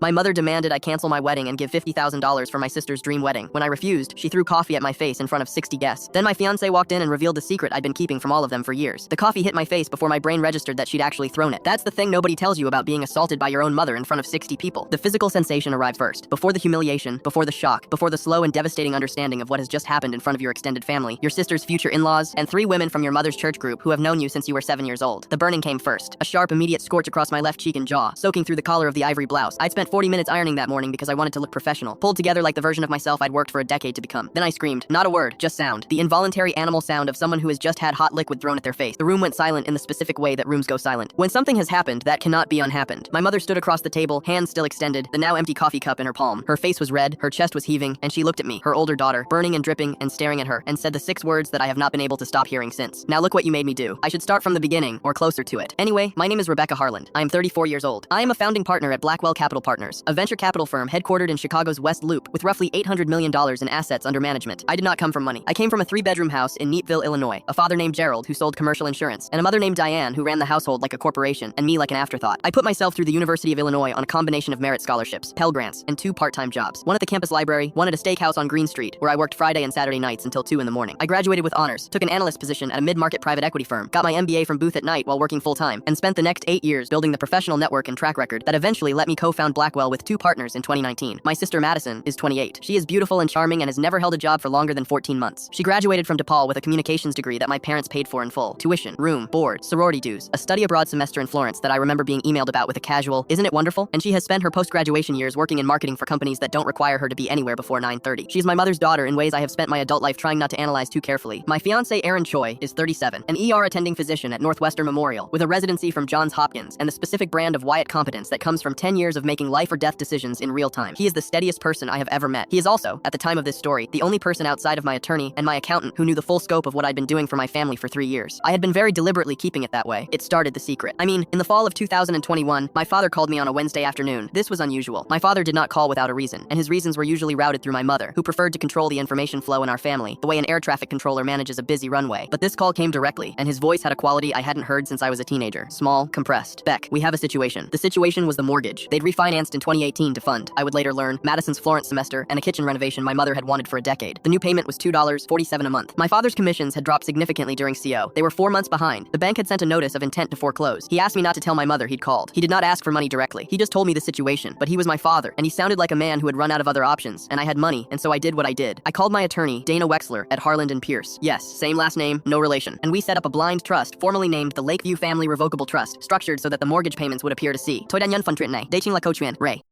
My mother demanded I cancel my wedding and give $50,000 for my sister's dream wedding. When I refused, she threw coffee at my face in front of 60 guests. Then my fiancé walked in and revealed the secret I'd been keeping from all of them for years. The coffee hit my face before my brain registered that she'd actually thrown it. That's the thing nobody tells you about being assaulted by your own mother in front of 60 people. The physical sensation arrived first. Before the humiliation, before the shock, before the slow and devastating understanding of what has just happened in front of your extended family, your sister's future in-laws, and 3 women from your mother's church group who have known you since you were 7 years old. The burning came first. A sharp, immediate scorch across my left cheek and jaw, soaking through the collar of the ivory blouse. I'd spent 40 minutes ironing that morning because I wanted to look professional, pulled together like the version of myself I'd worked for a decade to become. Then I screamed. Not a word, just sound. The involuntary animal sound of someone who has just had hot liquid thrown at their face. The room went silent in the specific way that rooms go silent. When something has happened, that cannot be unhappened. My mother stood across the table, hands still extended, the now empty coffee cup in her palm. Her face was red, her chest was heaving, and she looked at me, her older daughter, burning and dripping and staring at her, and said the 6 words that I have not been able to stop hearing since. Now look what you made me do. I should start from the beginning, or closer to it. Anyway, my name is Rebecca Harland. I am 34 years old. I am a founding partner at Blackwell Capital Partners, a venture capital firm headquartered in Chicago's West Loop with roughly $800 million in assets under management. I did not come from money. I came from a 3-bedroom house in Neatville, Illinois, a father named Gerald who sold commercial insurance, and a mother named Diane who ran the household like a corporation, and me like an afterthought. I put myself through the University of Illinois on a combination of merit scholarships, Pell Grants, and 2 part-time jobs. One at the campus library, one at a steakhouse on Green Street, where I worked Friday and Saturday nights until 2 in the morning. I graduated with honors, took an analyst position at a mid-market private equity firm, got my MBA from Booth at Night while working full-time, and spent the next 8 years building the professional network and track record that eventually let me co-found Blackwell with 2 partners in 2019. My sister Madison is 28. She is beautiful and charming and has never held a job for longer than 14 months. She graduated from DePaul with a communications degree that my parents paid for in full. Tuition, room, board, sorority dues, a study abroad semester in Florence that I remember being emailed about with a casual, "Isn't it wonderful?" And she has spent her post-graduation years working in marketing for companies that don't require her to be anywhere before 9:30. She's my mother's daughter in ways I have spent my adult life trying not to analyze too carefully. My fiancé Aaron Choi is 37, an ER attending physician at Northwestern Memorial with a residency from Johns Hopkins and the specific brand of Wyatt competence that comes from 10 years of making life or death decisions in real time. He is the steadiest person I have ever met. He is also, at the time of this story, the only person outside of my attorney and my accountant who knew the full scope of what I'd been doing for my family for 3 years. I had been very deliberately keeping it that way. It started the secret. I mean, in the fall of 2021, my father called me on a Wednesday afternoon. This was unusual. My father did not call without a reason, and his reasons were usually routed through my mother, who preferred to control the information flow in our family, the way an air traffic controller manages a busy runway. But this call came directly, and his voice had a quality I hadn't heard since I was a teenager. Small, compressed. "Beck, we have a situation." The situation was the mortgage. They'd refinanced in 2018 to fund, I would later learn, Madison's Florence semester and a kitchen renovation my mother had wanted for a decade. The new payment was $2.47 a month. My father's commissions had dropped significantly during CO. They were 4 months behind. The bank had sent a notice of intent to foreclose. He asked me not to tell my mother he'd called. He did not ask for money directly. He just told me the situation. But he was my father, and he sounded like a man who had run out of other options, and I had money, and so I did what I did. I called my attorney, Dana Wexler, at Harland & Pierce. Yes, same last name, no relation. And we set up a blind trust, formally named the Lakeview Family Revocable Trust, structured so that the mortgage payments would appear to C. Toidanyan Funtrine, Dating La Cochuan, Ray.